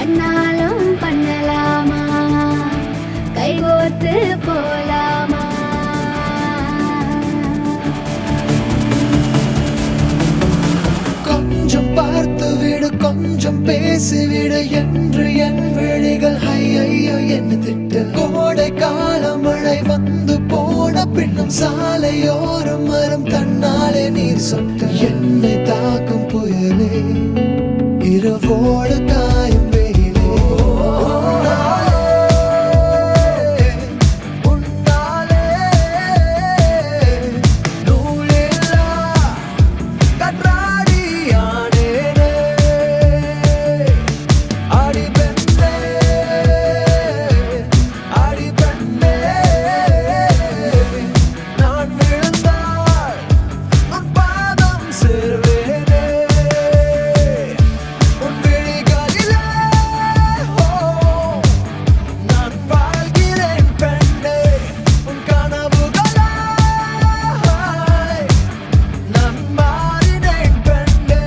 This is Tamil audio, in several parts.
என்னாலும் பண்ணலாமா, கைகோர்த்து போலாமா? கொஞ்சம் பார்த்து விடு, கொஞ்சம் பேசிவிடு என்று என் விழிகள் ஐயோ என்ன திட்டு. கோடை கால மழை வந்து போன பின்னும் சாலையோரம் மரம் தன்னாலே நீர் சொட்டு. என்னை தாக்கும் புயலே இரவோடு காயும் வெயிலே, உன்னாலே நூலில்லா கற்றாடியானேனே. அடி பெண்ணே, அடி பெண்ணே, நான் விழுந்தால் உன் பாதம் சேர்வேனே. உன் விழிகளிலே நான் வாழ்கிறேன் பெண்ணே. உன் கனவுகளாய் நான் மாறினேன் பெண்ணே.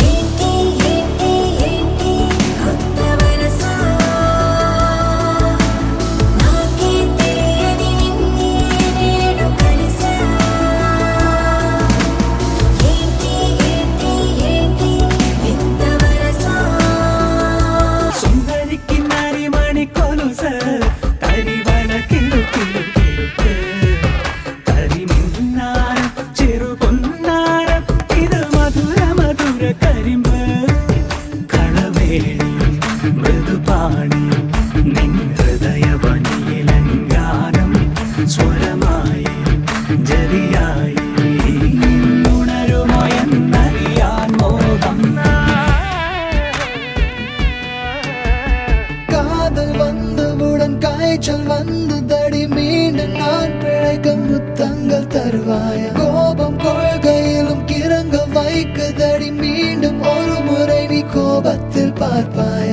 ఏంటి ఏంటి ఏంటి కొత్త వరసా, నాకే తెలియని నిన్నే నేను కలిసా. ఏంటి ఏంటి ఏంటి వింత వరసా. సుందరికి నరిమణి కొలుస తరివన కిలుకిలు కిలుకు కరిమిన్నార చెరుకొన్నార ఇది మధుర మధుర കരിമ്പ് കളവേണി മൃദുപാണി നിൻ ഹൃദയവനിയിലങ്കാരം സ്വരമായി ജരിയായി ഉണരുമോ എന്നറിയാൻ മോഹം. காதல் வந்தவுடன் காய்ச்சல் வந்ததடி, மீண்டும் நான் பிழைக்க முத்தங்கள் தருவாயா? கோபம் கொள்கையிலும் கிறங்க வைக்குதடி, மீண்டும் ஒரு முறை நீ கோபத்தில் பார்ப்பாயா?